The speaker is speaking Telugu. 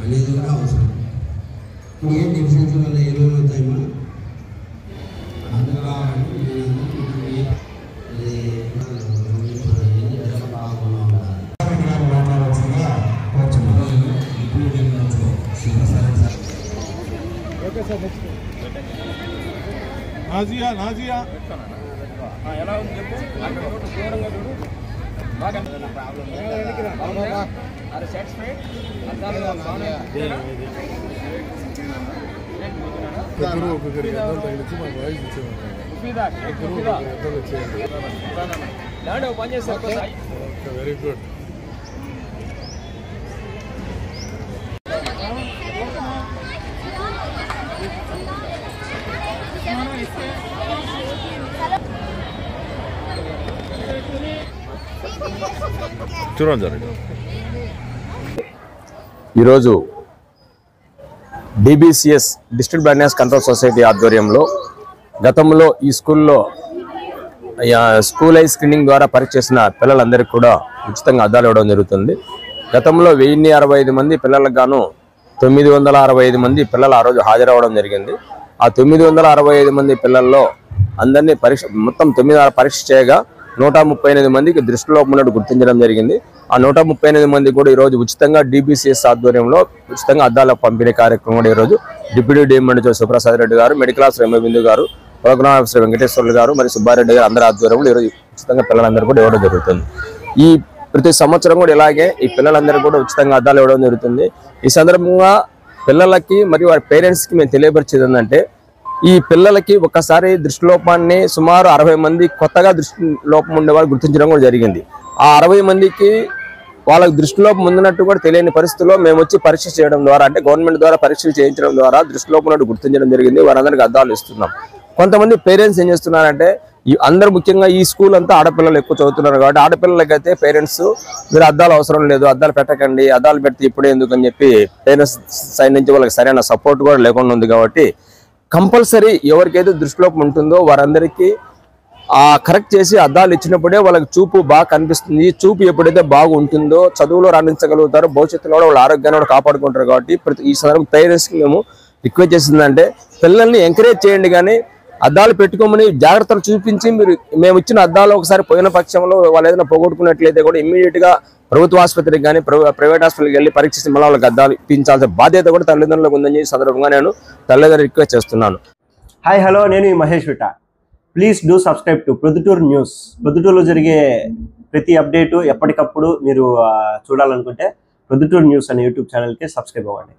అనేది కూడా అవసరం. ఏ డిఫరెన్స్ వల్ల ఏమేమి అవుతాయమ్మా అందులో నాజియా నాజియా ఎలా ఉంది చెప్పు దూరంగా చూడు బాగా ప్రాబ్లం అరే సాటిస్ఫైడ్ పని చేస్తారు వెరీ గుడ్. చూడండి ఈరోజు డిబిసిఎస్ డిస్ట్రిక్ట్ బ్లైండ్నెస్ కంట్రోల్ సొసైటీ ఆధ్వర్యంలో గతంలో ఈ స్కూల్లో స్కూల్ ఐ స్క్రీనింగ్ ద్వారా పరీక్ష చేసిన పిల్లలందరికీ కూడా ఉచితంగా అద్దాలు ఇవ్వడం జరుగుతుంది. గతంలో 1065 మంది పిల్లలకు గాను 965 మంది పిల్లలు ఆ రోజు హాజరవ్వడం జరిగింది. ఆ 965 మంది పిల్లల్లో అందరినీ మొత్తం 9 పరీక్ష చేయగా 138 మందికి దృష్టిలోపం ఉన్నట్టు గుర్తించడం జరిగింది. ఆ 138 మంది కూడా ఈరోజు ఉచితంగా డిబిసిఎస్ ఆధ్వర్యంలో ఉచితంగా అద్దాల పంపిణీ కార్యక్రమం కూడా ఈరోజు డిప్యూటీ డిఎంఎండ్ సుప్రసాద్ రెడ్డి గారు, మెడికల్ ఆఫీసర్ ఎంబిందు గారు, ప్రోగ్రామ్ ఆఫీసర్ వెంకటేశ్వర్లు గారు మరియు సుబ్బారెడ్డి గారు అందరి ఆధ్వర్యంలో ఈరోజు ఉచితంగా పిల్లలందరూ కూడా ఇవ్వడం జరుగుతుంది. ఈ ప్రతి సంవత్సరం కూడా ఇలాగే ఈ పిల్లలందరూ కూడా ఉచితంగా అద్దాలు ఇవ్వడం జరుగుతుంది. ఈ సందర్భంగా పిల్లలకి మరియు వారి పేరెంట్స్కి మేము తెలియపరిచేది ఏంటంటే ఈ పిల్లలకి ఒక్కసారి దృష్టిలోపాన్ని సుమారు 60 మంది కొత్తగా దృష్టిలోపం ఉండేవాళ్ళు గుర్తించడం కూడా జరిగింది. ఆ 60 మందికి వాళ్ళకి దృష్టిలోపం ఉందినట్టు కూడా తెలియని పరిస్థితుల్లో మేము వచ్చి పరీక్ష చేయడం ద్వారా అంటే గవర్నమెంట్ ద్వారా పరీక్షలు చేయించడం ద్వారా దృష్టిలోపం ఉన్నట్టు గుర్తించడం జరిగింది. వారందరికీ అద్దాలు ఇస్తున్నాం. కొంతమంది పేరెంట్స్ ఏం చేస్తున్నారంటే అందరూ ముఖ్యంగా ఈ స్కూల్ అంతా ఆడపిల్లలు ఎక్కువ చదువుతున్నారు కాబట్టి ఆడపిల్లలకైతే పేరెంట్స్ మీరు అద్దాలు అవసరం లేదు, అద్దాలు పెట్టకండి, అద్దాలు పెడితే ఇప్పుడే ఎందుకు అని చెప్పి పేరెంట్స్ సైడ్ నుంచి వాళ్ళకి సరైన సపోర్ట్ కూడా లేకుండా ఉంది. కాబట్టి కంపల్సరీ ఎవరికైతే దృష్టిలోపం ఉంటుందో వారందరికీ కరెక్ట్ చేసి అద్దాలు ఇచ్చినప్పుడే వాళ్ళకి చూపు బాగా కనిపిస్తుంది. చూపు ఎప్పుడైతే బాగా ఉంటుందో చదువులో రాణించగలుగుతారో భవిష్యత్తులో కూడా వాళ్ళ ఆరోగ్యాన్ని కూడా కాపాడుకుంటారు. కాబట్టి ఈ సందర్భంగా పేరెంట్స్కి మేము రిక్వెస్ట్ చేసిందంటే పిల్లల్ని ఎంకరేజ్ చేయండి, కానీ అద్దాలు పెట్టుకోమని జాగ్రత్తలు చూపించి మేము ఇచ్చిన అద్దాలు ఒకసారి పోయిన పక్షంలో వాళ్ళు ఏదైనా పోగొట్టుకున్నట్లయితే కూడా ఇమ్మీడియట్గా ప్రభుత్వ ఆసుపత్రికి కానీ ప్రైవేట్ హాస్పిటల్కి వెళ్ళి పరీక్షించి మళ్ళీ వాళ్ళకి అద్దాలు ఇప్పించాల్సిన బాధ్యత కూడా తల్లిదండ్రులకు ఉందని సందర్భంగా నేను తల్లిదండ్రులు రిక్వెస్ట్ చేస్తున్నాను. హాయ్ హలో, నేను మహేష్ విట. Please do subscribe to Proddatur news. ప్రొద్దుటూరులో జరిగే ప్రతి అప్డేటు ఎప్పటికప్పుడు మీరు చూడాలనుకుంటే ప్రొద్దుటూరు న్యూస్ అనే యూట్యూబ్ ఛానల్కి సబ్స్క్రైబ్ అవ్వండి.